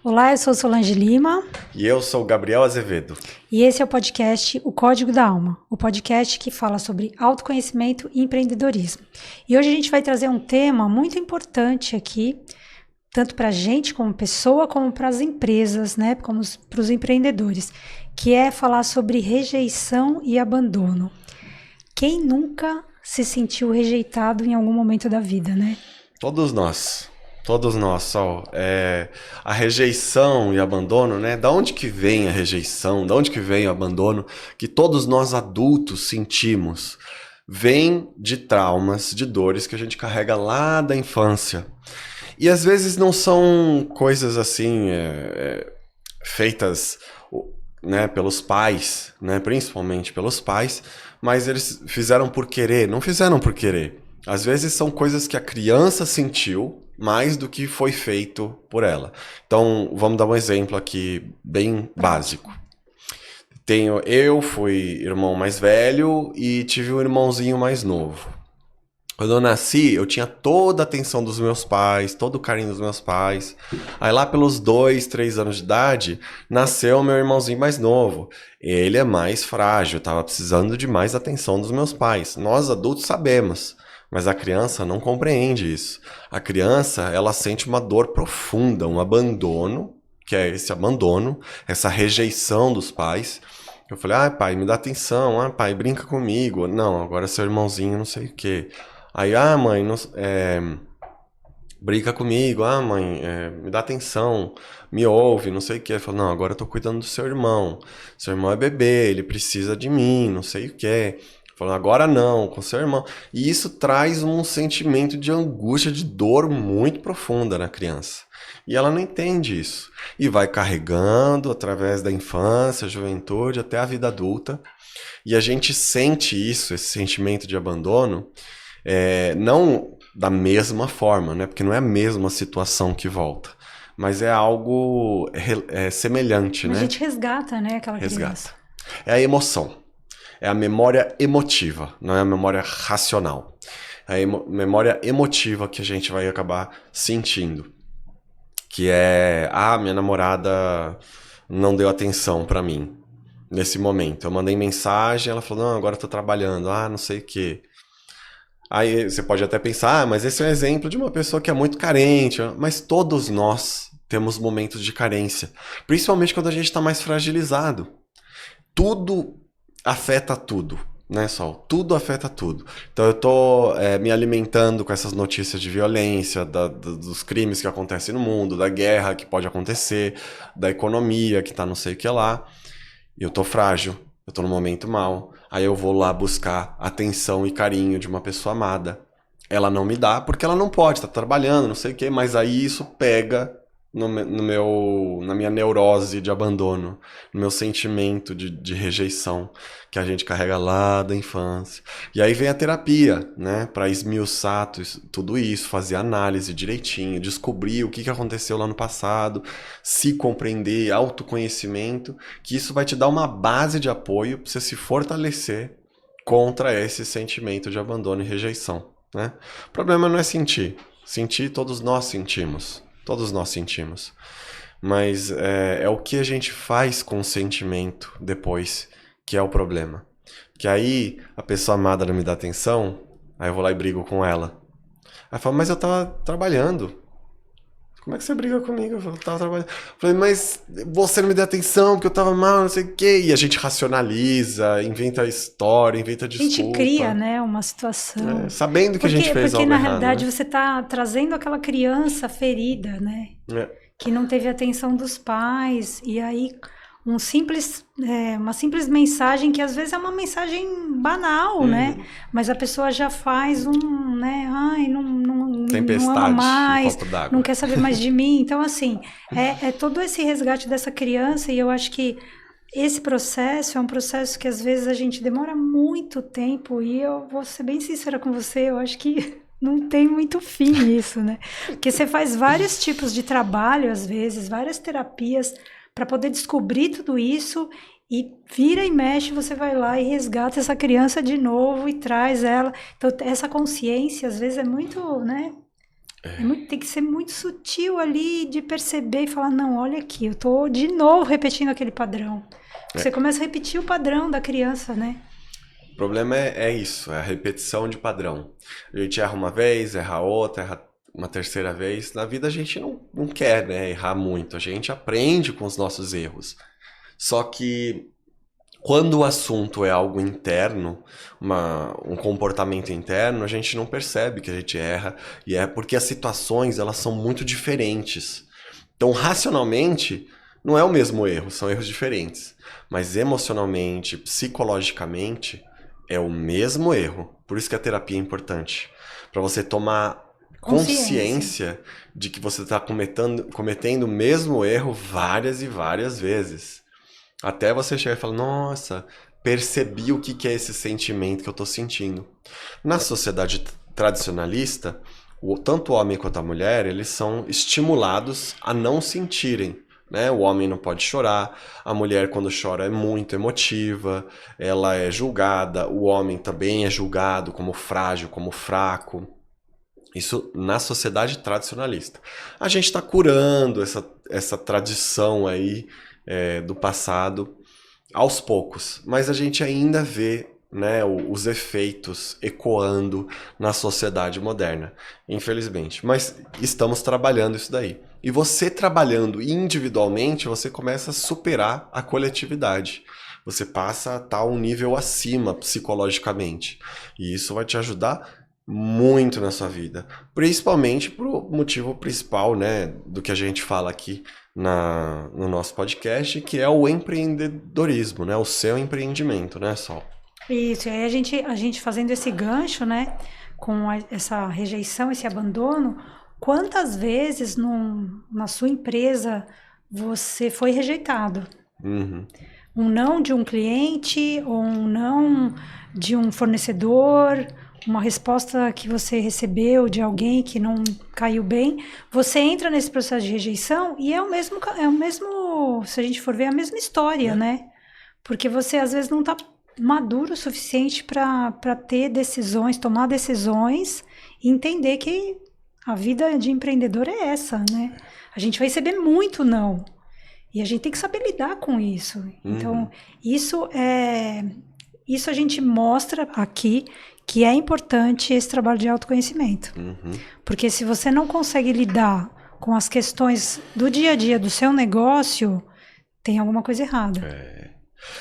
Olá, eu sou Solange Lima. E eu sou o Gabriel Azevedo. E esse é o podcast O Código da Alma, o podcast que fala sobre autoconhecimento e empreendedorismo. E hoje a gente vai trazer um tema muito importante aqui, tanto para a gente como pessoa, como para as empresas, né, como para os empreendedores, que é falar sobre rejeição e abandono. Quem nunca se sentiu rejeitado em algum momento da vida, né? Todos nós, Sol. A rejeição e abandono, né? Da onde que vem a rejeição? Da onde que vem o abandono que todos nós adultos sentimos? Vem de traumas, de dores que a gente carrega lá da infância. E às vezes não são coisas assim feitas, né, pelos pais, né, principalmente pelos pais, mas eles fizeram por querer, não fizeram por querer. Às vezes são coisas que a criança sentiu mais do que foi feito por ela. Então, vamos dar um exemplo aqui bem básico. Eu fui irmão mais velho e tive um irmãozinho mais novo. Quando eu nasci, eu tinha toda a atenção dos meus pais, todo o carinho dos meus pais. Aí lá pelos 2, 3 anos de idade, nasceu meu irmãozinho mais novo. Ele é mais frágil, estava precisando de mais atenção dos meus pais. Nós adultos sabemos, mas a criança não compreende isso. A criança, ela sente uma dor profunda, um abandono, que é esse abandono, essa rejeição dos pais. Eu falei, pai, me dá atenção, pai, brinca comigo. Não, agora seu irmãozinho não sei o quê. Aí, mãe, brinca comigo, mãe, me dá atenção, me ouve, não sei o que. Eu falo, não, agora eu tô cuidando do seu irmão é bebê, ele precisa de mim, não sei o que. Falando, agora não, com seu irmão. E isso traz um sentimento de angústia, de dor muito profunda na criança. E ela não entende isso. E vai carregando através da infância, juventude, até a vida adulta. E a gente sente isso, esse sentimento de abandono, não da mesma forma, né? Porque não é a mesma situação que volta. Mas é algo semelhante, né? A gente resgata, né, aquela criança. É a emoção. É a memória emotiva, não é a memória racional. É a memória emotiva que a gente vai acabar sentindo. Que é, minha namorada não deu atenção pra mim nesse momento. Eu mandei mensagem, ela falou, não, agora eu tô trabalhando, não sei o quê. Aí você pode até pensar, mas esse é um exemplo de uma pessoa que é muito carente. Mas todos nós temos momentos de carência. Principalmente quando a gente está mais fragilizado. Tudo afeta tudo, né, Sol? Tudo afeta tudo. Então eu tô me alimentando com essas notícias de violência, dos crimes que acontecem no mundo, da guerra que pode acontecer, da economia que tá não sei o que lá. E eu tô frágil, eu tô num momento mal. Aí eu vou lá buscar atenção e carinho de uma pessoa amada. Ela não me dá porque ela não pode, tá trabalhando, não sei o quê, mas aí isso pega na minha neurose de abandono, no meu sentimento de rejeição que a gente carrega lá da infância. E aí vem a terapia, né, para esmiuçar tudo isso, fazer análise direitinho, descobrir o que aconteceu lá no passado, se compreender, autoconhecimento, que isso vai te dar uma base de apoio para você se fortalecer contra esse sentimento de abandono e rejeição, né? O problema não é sentir. Sentir, todos nós sentimos. Todos nós sentimos. Mas é o que a gente faz com o sentimento depois que é o problema. Que aí a pessoa amada não me dá atenção, aí eu vou lá e brigo com ela. Aí fala, mas eu tava trabalhando. Como é que você briga comigo? Eu tava trabalhando. Falei, mas você não me deu atenção porque eu tava mal, não sei o quê. E a gente racionaliza, inventa história, inventa desculpa. A gente cria, né, uma situação. Sabendo que a gente fez algo Porque na errado, realidade, né? Você tá trazendo aquela criança ferida, né? Que não teve atenção dos pais. E aí uma simples mensagem que às vezes é uma mensagem banal, né? Mas a pessoa já faz né? Não ama mais, um copo d'água. não quer saber mais de mim. Então, assim, é todo esse resgate dessa criança e eu acho que esse processo é um processo que às vezes a gente demora muito tempo e eu vou ser bem sincera com você, eu acho que não tem muito fim isso, né? Porque você faz vários tipos de trabalho, às vezes, várias terapias para poder descobrir tudo isso e vira e mexe, você vai lá e resgata essa criança de novo e traz ela. Então, essa consciência, às vezes, é muito, né? Tem que ser muito sutil ali de perceber e falar, não, olha aqui, eu tô de novo repetindo aquele padrão. Você começa a repetir o padrão da criança, né? O problema é isso, é a repetição de padrão. A gente erra uma vez, erra outra, erra uma terceira vez. Na vida a gente não quer, né, errar muito, a gente aprende com os nossos erros. Só que quando o assunto é algo interno, um comportamento interno, a gente não percebe que a gente erra, e é porque as situações elas são muito diferentes. Então, racionalmente, não é o mesmo erro, são erros diferentes. Mas emocionalmente, psicologicamente, é o mesmo erro. Por isso que a terapia é importante. Para você tomar consciência de que você está cometendo o mesmo erro várias e várias vezes. Até você chegar e falar, nossa, percebi o que é esse sentimento que eu estou sentindo. Na sociedade tradicionalista, tanto o homem quanto a mulher, eles são estimulados a não sentirem. Né? O homem não pode chorar, a mulher quando chora é muito emotiva, ela é julgada, o homem também é julgado como frágil, como fraco. Isso na sociedade tradicionalista. A gente está curando essa tradição aí do passado aos poucos, mas a gente ainda vê, né, os efeitos ecoando na sociedade moderna, infelizmente. Mas estamos trabalhando isso daí. E você trabalhando individualmente, você começa a superar a coletividade. Você passa a estar um nível acima psicologicamente. E isso vai te ajudar muito na sua vida. Principalmente pro motivo principal, né, do que a gente fala aqui no nosso podcast, que é o empreendedorismo, né, o seu empreendimento, né, Sol? Isso, e aí a gente fazendo esse gancho, né, com essa rejeição, esse abandono, quantas vezes na sua empresa você foi rejeitado? Uhum. Um não de um cliente, ou um não de um fornecedor, uma resposta que você recebeu de alguém que não caiu bem, você entra nesse processo de rejeição e é o mesmo, se a gente for ver, é a mesma história, né? Porque você às vezes não está maduro o suficiente para ter decisões, tomar decisões e entender que a vida de empreendedor é essa, né? A gente vai receber muito não. E a gente tem que saber lidar com isso. Então, isso a gente mostra aqui que é importante esse trabalho de autoconhecimento. Porque se você não consegue lidar com as questões do dia a dia do seu negócio, tem alguma coisa errada.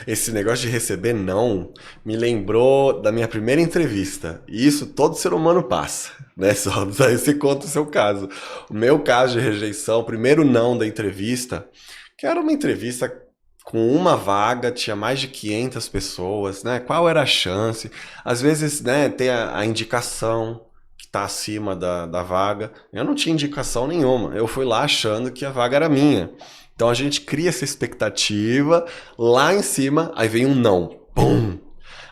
Esse negócio de receber não me lembrou da minha primeira entrevista. E isso todo ser humano passa, né? Só daí você conta o seu caso. O meu caso de rejeição, o primeiro não da entrevista, que era uma entrevista com uma vaga, tinha mais de 500 pessoas, né? Qual era a chance? Às vezes, né, tem a indicação que está acima da vaga. Eu não tinha indicação nenhuma. Eu fui lá achando que a vaga era minha. Então a gente cria essa expectativa, lá em cima, aí vem um não. Pum!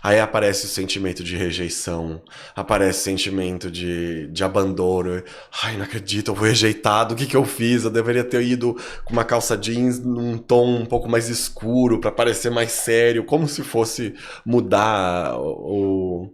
Aí aparece o sentimento de rejeição, aparece o sentimento de abandono. Ai, não acredito, eu fui rejeitado, o que eu fiz? Eu deveria ter ido com uma calça jeans num tom um pouco mais escuro para parecer mais sério, como se fosse mudar o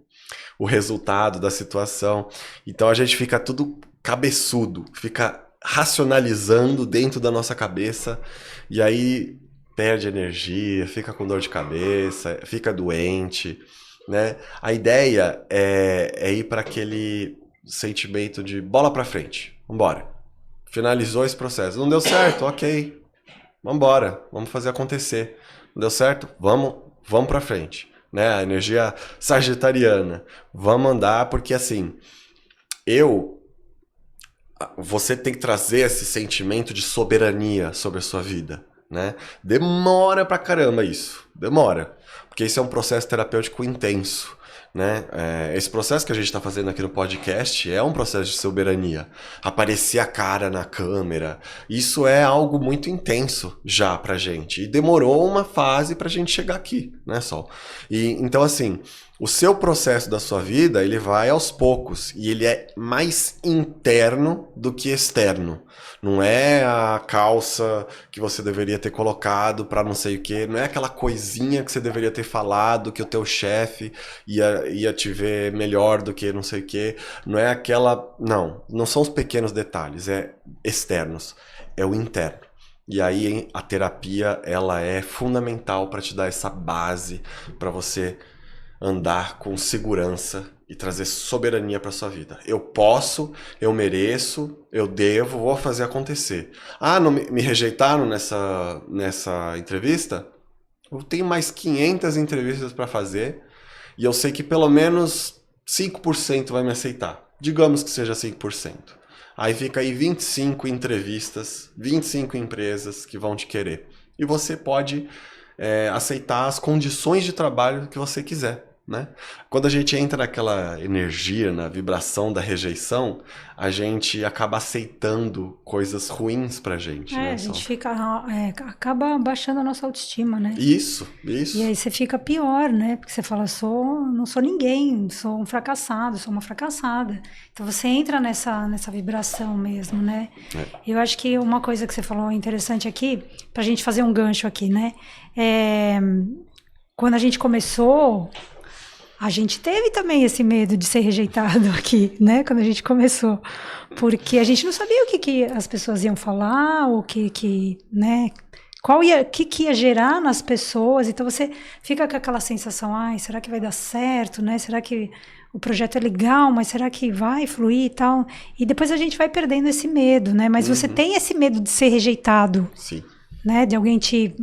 resultado da situação. Então a gente fica tudo cabeçudo, fica racionalizando dentro da nossa cabeça e aí perde energia, fica com dor de cabeça, fica doente, né? A ideia é ir para aquele sentimento de bola para frente, vambora. Finalizou esse processo, não deu certo, ok, vambora, vamos fazer acontecer. Não deu certo, vamos para frente, né? A energia sagitariana, vamos andar porque assim, você tem que trazer esse sentimento de soberania sobre a sua vida, né? Demora pra caramba isso, demora, porque isso é um processo terapêutico intenso, né? Esse processo que a gente está fazendo aqui no podcast é um processo de soberania, aparecer a cara na câmera, isso é algo muito intenso já pra gente, e demorou uma fase pra gente chegar aqui, né, Sol? E então assim, O seu processo da sua vida, ele vai aos poucos e ele é mais interno do que externo. Não é a calça que você deveria ter colocado para não sei o quê, não é aquela coisinha que você deveria ter falado que o teu chefe ia te ver melhor do que não sei o quê, não é aquela... Não são os pequenos detalhes, é externos, é o interno. E aí a terapia, ela é fundamental para te dar essa base para você andar com segurança e trazer soberania para sua vida. Eu posso, eu mereço, eu devo, vou fazer acontecer. Ah, não me rejeitaram nessa entrevista? Eu tenho mais 500 entrevistas para fazer e eu sei que pelo menos 5% vai me aceitar. Digamos que seja 5%. Aí fica aí 25 entrevistas, 25 empresas que vão te querer. E você pode aceitar as condições de trabalho que você quiser. Né? Quando a gente entra naquela energia, na vibração da rejeição, a gente acaba aceitando coisas ruins pra gente. Né? A gente acaba baixando a nossa autoestima, né? Isso. E aí você fica pior, né? Porque você fala, não sou ninguém, sou um fracassado, sou uma fracassada. Então você entra nessa vibração mesmo, né? Eu acho que uma coisa que você falou interessante aqui, pra gente fazer um gancho aqui, né? Quando a gente começou... A gente teve também esse medo de ser rejeitado aqui, né? Quando a gente começou. Porque a gente não sabia o que as pessoas iam falar, né? Que ia gerar nas pessoas. Então você fica com aquela sensação, será que vai dar certo, né? Será que o projeto é legal, mas será que vai fluir e tal? E depois a gente vai perdendo esse medo, né? Mas você tem esse medo de ser rejeitado. Sim. Né? De alguém te...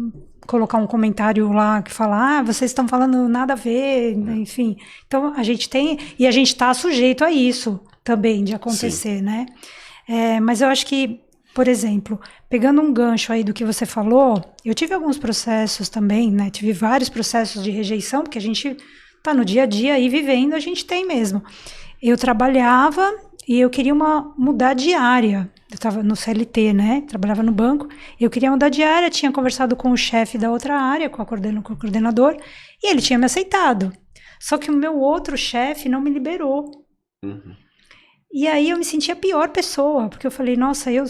colocar um comentário lá que fala, vocês estão falando nada a ver, enfim. Então, a gente tem... E a gente está sujeito a isso também, de acontecer, né? Mas eu acho que, por exemplo, pegando um gancho aí do que você falou, eu tive alguns processos também, né? Tive vários processos de rejeição, porque a gente tá no dia a dia aí vivendo, a gente tem mesmo. Eu trabalhava e eu queria mudar de área. Eu estava no CLT, né? Trabalhava no banco. Eu queria mudar de área, tinha conversado com o chefe da outra área, com o coordenador, e ele tinha me aceitado. Só que o meu outro chefe não me liberou. Uhum. E aí eu me sentia a pior pessoa, porque eu falei, nossa, eu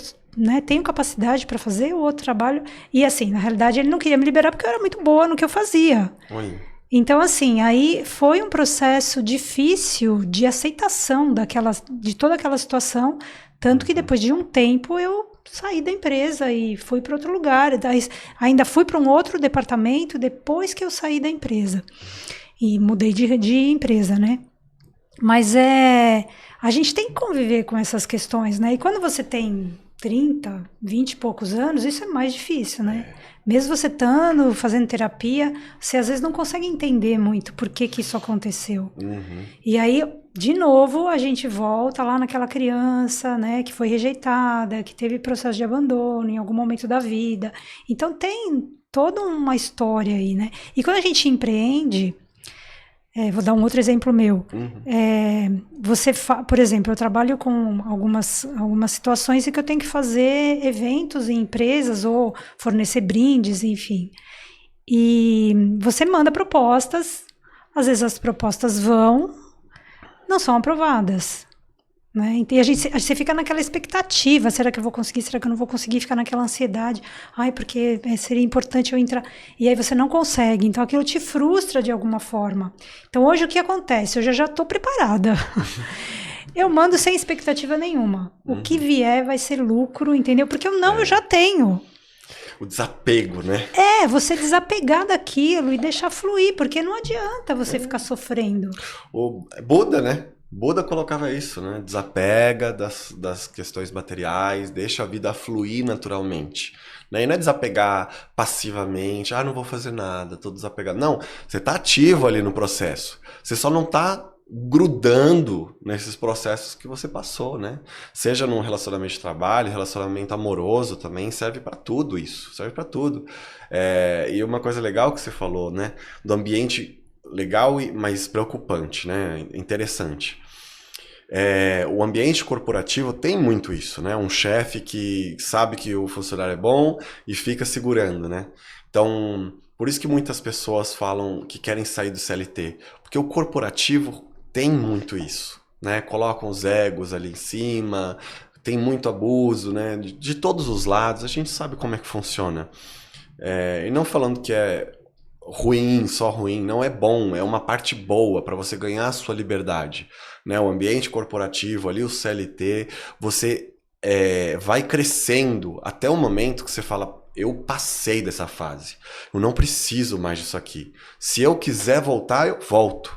tenho capacidade para fazer o outro trabalho. E assim, na realidade, ele não queria me liberar porque eu era muito boa no que eu fazia. Oi. Então, assim, aí foi um processo difícil de aceitação de toda aquela situação, tanto que depois de um tempo eu saí da empresa e fui para outro lugar, ainda fui para um outro departamento depois que eu saí da empresa e mudei de empresa, né? Mas a gente tem que conviver com essas questões, né? E quando você tem 30, 20 e poucos anos, isso é mais difícil, né? Mesmo você estando fazendo terapia, você às vezes não consegue entender muito por que isso aconteceu. Uhum. E aí, de novo, a gente volta lá naquela criança, né, que foi rejeitada, que teve processo de abandono em algum momento da vida. Então, tem toda uma história aí, né? E quando a gente empreende... vou dar um outro exemplo meu. Uhum. Por exemplo, eu trabalho com algumas situações em que eu tenho que fazer eventos em empresas ou fornecer brindes, enfim. E você manda propostas, às vezes as propostas não são aprovadas. Né? E você fica naquela expectativa, será que eu vou conseguir, será que eu não vou conseguir, ficar naquela ansiedade, porque seria importante eu entrar, e aí você não consegue, então aquilo te frustra de alguma forma. Então hoje o que acontece? Eu já estou preparada, eu mando sem expectativa nenhuma, o que vier vai ser lucro, entendeu? Porque eu já tenho. O desapego, né? Você desapegar daquilo e deixar fluir, porque não adianta você ficar sofrendo. O Buda, né? Buda colocava isso, né? Desapega das questões materiais, deixa a vida fluir naturalmente. Né? E não é desapegar passivamente, não vou fazer nada, tô desapegado. Não, você tá ativo ali no processo. Você só não tá grudando nesses processos que você passou, né? Seja num relacionamento de trabalho, relacionamento amoroso também, serve para tudo isso, serve para tudo. E uma coisa legal que você falou, né? Do ambiente legal, mas preocupante, né? Interessante. O ambiente corporativo tem muito isso, né? Um chefe que sabe que o funcionário é bom e fica segurando, né? Então, Por isso que muitas pessoas falam que querem sair do CLT, porque o corporativo tem muito isso, né? Colocam os egos ali em cima, tem muito abuso, né? De todos os lados, a gente sabe como é que funciona. E não falando que é ruim, só ruim, não é bom, é uma parte boa para você ganhar a sua liberdade, né? O ambiente corporativo ali, o CLT, você vai crescendo até o momento que você fala, eu passei dessa fase, eu não preciso mais disso aqui. Se eu quiser voltar, eu volto,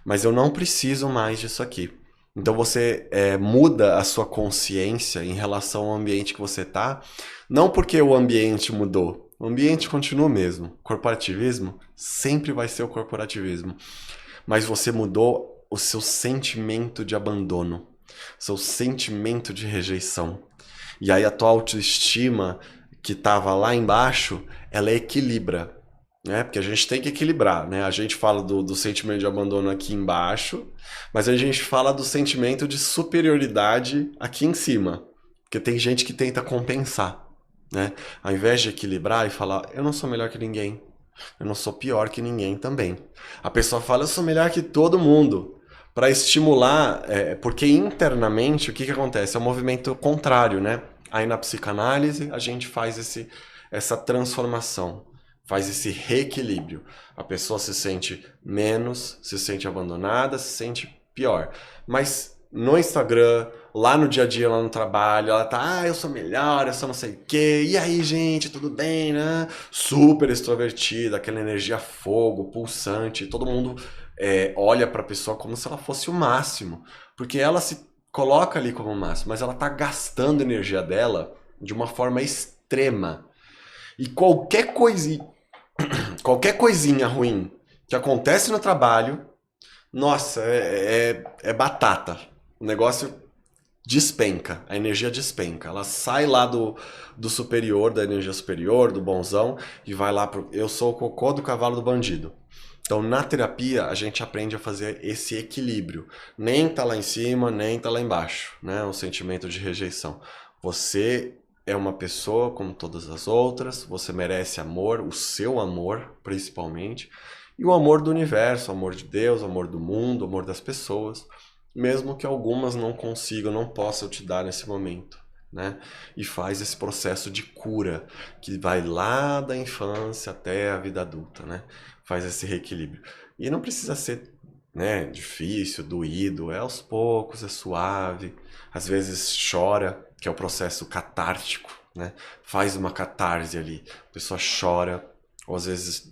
mas eu não preciso mais disso aqui. Então você muda a sua consciência em relação ao ambiente que você está, não porque o ambiente mudou, o ambiente continua o mesmo. Corporativismo sempre vai ser o corporativismo, mas você mudou o seu sentimento de abandono, seu sentimento de rejeição. E aí a tua autoestima que estava lá embaixo, ela equilibra. Né? Porque a gente tem que equilibrar, né? A gente fala do sentimento de abandono aqui embaixo, mas a gente fala do sentimento de superioridade aqui em cima. Porque tem gente que tenta compensar, né? Ao invés de equilibrar e falar, eu não sou melhor que ninguém, eu não sou pior que ninguém também. A pessoa fala, eu sou melhor que todo mundo. Para estimular, porque internamente o que acontece? É um movimento contrário, né? Aí na psicanálise a gente faz essa transformação. Faz esse reequilíbrio. A pessoa se sente menos, se sente abandonada, se sente pior. Mas no Instagram, lá no dia a dia, lá no trabalho, ela tá, eu sou melhor, eu sou não sei o quê. E aí, gente, tudo bem, né? Super extrovertida, aquela energia fogo, pulsante. Todo mundo olha pra pessoa como se ela fosse o máximo. Porque ela se coloca ali como o máximo, mas ela tá gastando a energia dela de uma forma extrema. E qualquer coisinha ruim que acontece no trabalho, nossa, é batata. O negócio despenca, a energia despenca. Ela sai lá do superior, da energia superior, do bonzão, e vai lá pro eu sou o cocô do cavalo do bandido. Então, na terapia, a gente aprende a fazer esse equilíbrio. Nem tá lá em cima, nem tá lá embaixo, né? O sentimento de rejeição. Você é uma pessoa como todas as outras, você merece amor, o seu amor, principalmente, e o amor do universo, o amor de Deus, o amor do mundo, o amor das pessoas, mesmo que algumas não consigam, não possam te dar nesse momento, né? E faz esse processo de cura, que vai lá da infância até a vida adulta, né? Faz esse reequilíbrio. E não precisa ser, né, difícil, doído, é aos poucos, é suave, às vezes chora, que é o processo catártico, né? Faz uma catarse ali, a pessoa chora, ou às vezes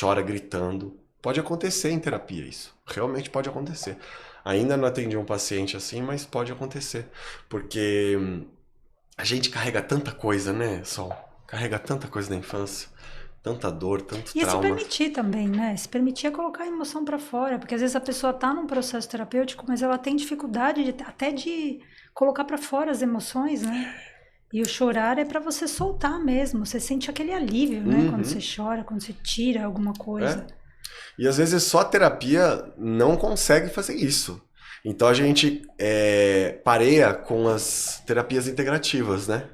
chora gritando. Pode acontecer em terapia isso, realmente pode acontecer. Ainda não atendi um paciente assim, mas pode acontecer, porque a gente carrega tanta coisa, né, Sol? Carrega tanta coisa da infância, tanta dor, tanto E se trauma. permitir também, né? Se permitir é colocar a emoção para fora, porque às vezes a pessoa tá num processo terapêutico, mas ela tem dificuldade até de colocar para fora as emoções, né? E o chorar é para você soltar mesmo, você sente aquele alívio, né? Quando você chora, quando você tira alguma coisa. E às vezes só a terapia não consegue fazer isso. Então a gente pareia com as terapias integrativas, né?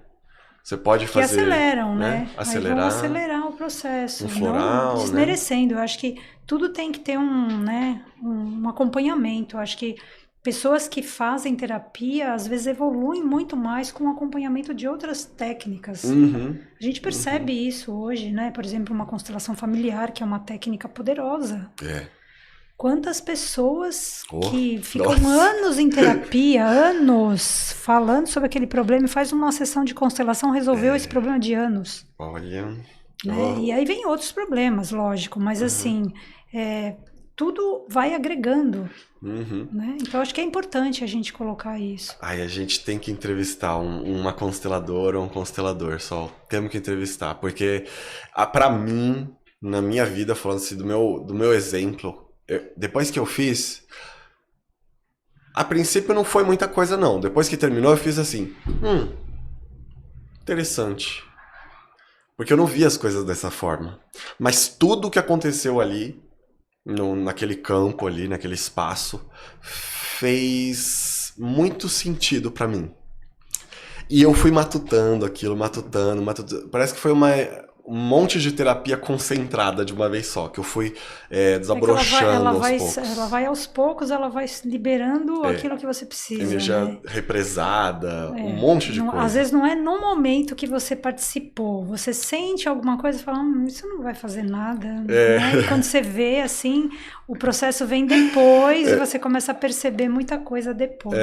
Você pode fazer... Que aceleram, né? Acelerar. Aí vão acelerar o processo. Um floral, não desmerecendo. Eu acho que tudo tem que ter um acompanhamento. Eu acho que pessoas que fazem terapia, às vezes, evoluem muito mais com o acompanhamento de outras técnicas. A gente percebe isso hoje, né? Por exemplo, uma constelação familiar, que é uma técnica poderosa. Quantas pessoas que ficam anos em terapia, anos, falando sobre aquele problema e faz uma sessão de constelação, resolveu esse problema de anos. Olha... Né? E aí vem outros problemas, lógico, mas assim, tudo vai agregando. Né? Então acho que é importante a gente colocar isso. Ai, a gente tem que entrevistar uma consteladora ou um constelador, Sol. Temos que entrevistar, porque pra mim, na minha vida, falando assim do meu exemplo, depois que eu fiz, a princípio não foi muita coisa não. Depois que terminou eu fiz assim, interessante. Porque eu não via as coisas dessa forma. Mas tudo que aconteceu ali, naquele campo ali, naquele espaço, fez muito sentido pra mim. E eu fui matutando aquilo, matutando. Parece que foi um monte de terapia concentrada de uma vez só, que eu fui desabrochando aos poucos. Ela vai aos poucos, ela vai liberando aquilo que você precisa. Energia né? represada, um monte de coisa. Às vezes não é no momento que você participou, você sente alguma coisa e fala, isso não vai fazer nada. Né? E quando você vê, assim, o processo vem depois e você começa a perceber muita coisa depois.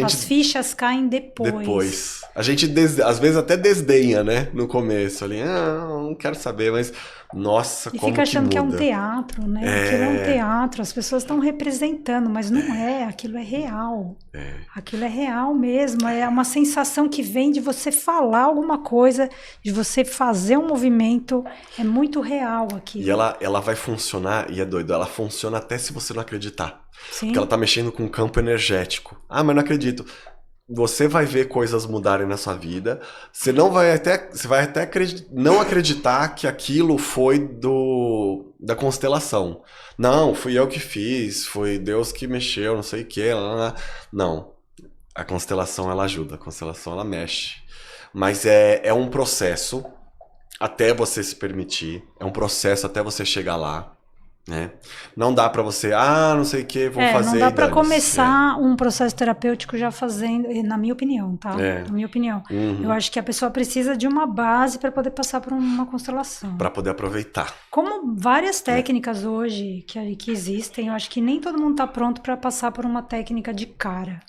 As fichas caem depois. A gente, às vezes, até desdenha, né? No começo, ali, não quero saber, mas, nossa, como que muda. E fica achando que é um teatro, né? Aquilo é um teatro, as pessoas estão representando, mas não é, aquilo é real. Aquilo é real mesmo, é uma sensação que vem de você falar alguma coisa, de você fazer um movimento, é muito real aquilo. E ela vai funcionar, e é doido, ela funciona até se você não acreditar. Sim. Porque ela tá mexendo com um campo energético. Ah, mas não acredito. Você vai ver coisas mudarem na sua vida. Você vai até não acreditar que aquilo foi da constelação. Não, fui eu que fiz, foi Deus que mexeu, não sei o que. Não. A constelação ela ajuda, a constelação ela mexe. Mas é um processo até você se permitir, é um processo até você chegar lá. Né? Não dá pra você, não sei o que, vou fazer. Não dá pra começar um processo terapêutico já fazendo, na minha opinião, tá? Na minha opinião. Eu acho que a pessoa precisa de uma base para poder passar por uma constelação. Para poder aproveitar. Como várias técnicas hoje que existem, eu acho que nem todo mundo tá pronto para passar por uma técnica de cara.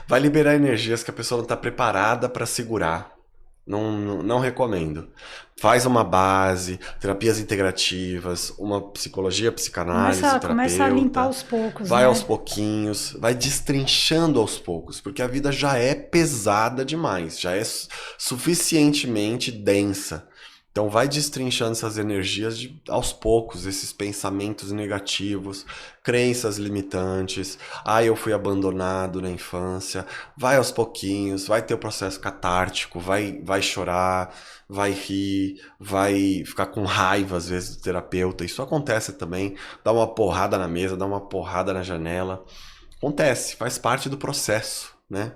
Vai liberar energias que a pessoa não tá preparada para segurar. Não recomendo. Faz uma base, terapias integrativas, uma psicologia, psicanálise, terapeuta. Começa a limpar aos poucos. Vai aos pouquinhos, vai destrinchando aos poucos, porque a vida já é pesada demais, já é suficientemente densa. Então vai destrinchando essas energias aos poucos, esses pensamentos negativos, crenças limitantes, eu fui abandonado na infância, vai aos pouquinhos, vai ter o processo catártico, vai chorar, vai rir, vai ficar com raiva às vezes do terapeuta, isso acontece também, dá uma porrada na mesa, dá uma porrada na janela, acontece, faz parte do processo, né?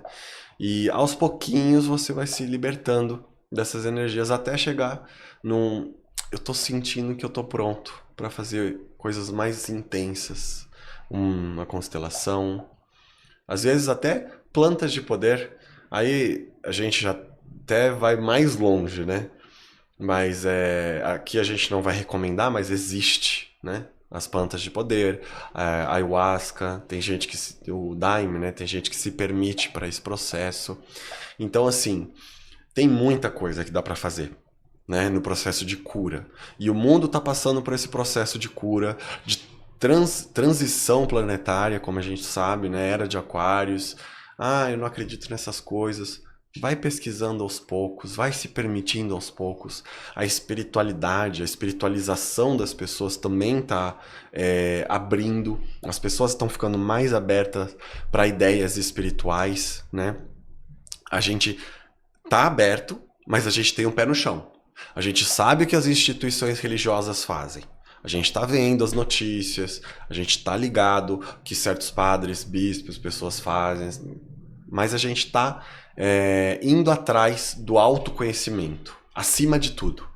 E aos pouquinhos você vai se libertando dessas energias até chegar eu tô sentindo que eu tô pronto para fazer coisas mais intensas, uma constelação, às vezes até plantas de poder, aí a gente já até vai mais longe, né? Mas aqui a gente não vai recomendar, mas existe, né? As plantas de poder, a ayahuasca, tem gente o daime, né? Tem gente que se permite para esse processo. Então, assim, tem muita coisa que dá para fazer, né, no processo de cura. E o mundo está passando por esse processo de cura, de transição planetária, como a gente sabe, né, era de Aquários. Eu não acredito nessas coisas. Vai pesquisando aos poucos, vai se permitindo aos poucos. A espiritualidade, a espiritualização das pessoas também está abrindo. As pessoas estão ficando mais abertas para ideias espirituais, né? A gente tá aberto, mas a gente tem um pé no chão. A gente sabe o que as instituições religiosas fazem. A gente está vendo as notícias, a gente está ligado que certos padres, bispos, pessoas fazem, mas a gente está indo atrás do autoconhecimento, acima de tudo.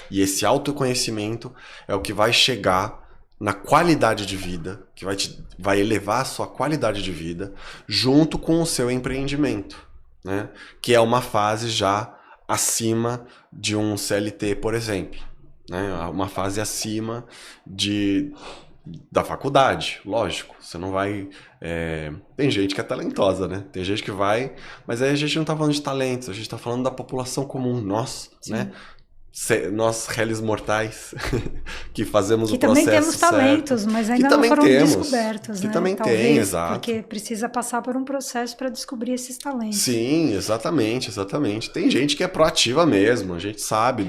E esse autoconhecimento é o que vai chegar na qualidade de vida, que vai elevar a sua qualidade de vida junto com o seu empreendimento, né? Que é uma fase já acima de um CLT, por exemplo, né? Uma fase acima da faculdade, lógico. Você não vai... Tem gente que é talentosa, né? Tem gente que vai... Mas aí a gente não tá falando de talentos, a gente tá falando da população comum, nós, né? Nós, réis mortais, que fazemos o processo certo. Que também temos talentos, mas ainda não foram descobertos, que né? também Talvez, tem, exato. Porque precisa passar por um processo para descobrir esses talentos. Sim, exatamente. Tem gente que é proativa mesmo, a gente sabe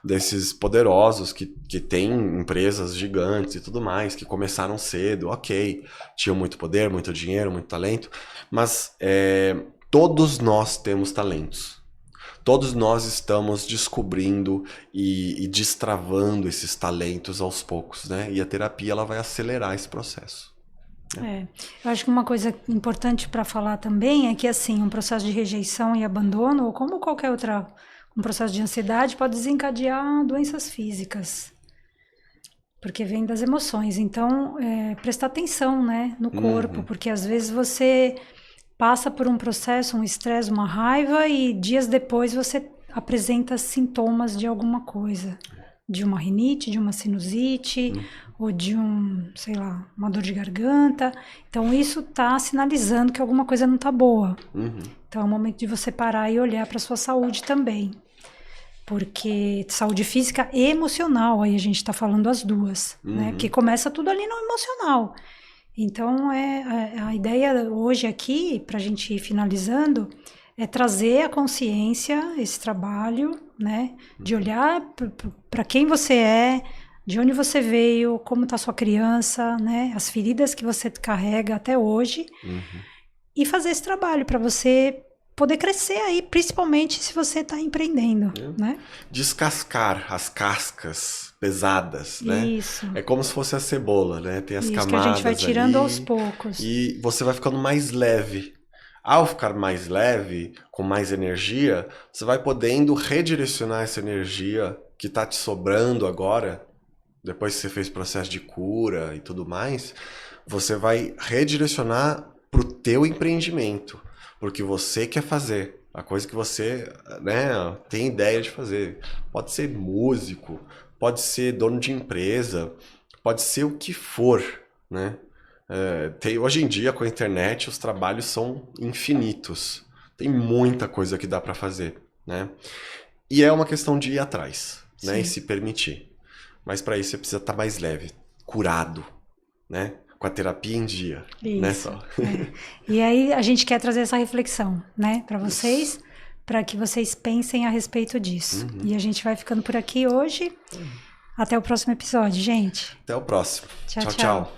desses poderosos que têm empresas gigantes e tudo mais, que começaram cedo, ok, tinham muito poder, muito dinheiro, muito talento, mas todos nós temos talentos. Todos nós estamos descobrindo e destravando esses talentos aos poucos, né? E a terapia ela vai acelerar esse processo. Eu acho que uma coisa importante para falar também é que, assim, um processo de rejeição e abandono, ou como qualquer um processo de ansiedade pode desencadear doenças físicas. Porque vem das emoções. Então, prestar atenção, né, no corpo. Porque às vezes você passa por um processo, um estresse, uma raiva e dias depois você apresenta sintomas de alguma coisa. De uma rinite, de uma sinusite, ou de sei lá, uma dor de garganta. Então, isso está sinalizando que alguma coisa não está boa. Então, é o momento de você parar e olhar para a sua saúde também. Porque saúde física e emocional, aí a gente está falando as duas, né? Porque começa tudo ali no emocional. Então, a ideia hoje aqui, para a gente ir finalizando, é trazer a consciência, esse trabalho, né? De olhar para quem você é, de onde você veio, como está sua criança, né? As feridas que você carrega até hoje. E fazer esse trabalho para você poder crescer aí, principalmente se você está empreendendo, né? Descascar as cascas pesadas, né? Isso. É como se fosse a cebola, né? Tem as Isso camadas que a gente vai tirando ali, aos poucos. e você vai ficando mais leve. Ao ficar mais leve, com mais energia, você vai podendo redirecionar essa energia que está te sobrando agora, depois que você fez processo de cura e tudo mais, você vai redirecionar para o teu empreendimento, porque você quer fazer, a coisa que você, né, tem ideia de fazer. Pode ser músico, pode ser dono de empresa, pode ser o que for, né? Hoje em dia, com a internet, os trabalhos são infinitos. Tem muita coisa que dá para fazer, né? E é uma questão de ir atrás, né? E se permitir. Mas para isso você precisa estar mais leve, curado, né? Com a terapia em dia, isso, né, só? E aí a gente quer trazer essa reflexão, né? Para vocês, para que vocês pensem a respeito disso. E a gente vai ficando por aqui hoje. Até o próximo episódio, gente. Até o próximo. Tchau, Tchau.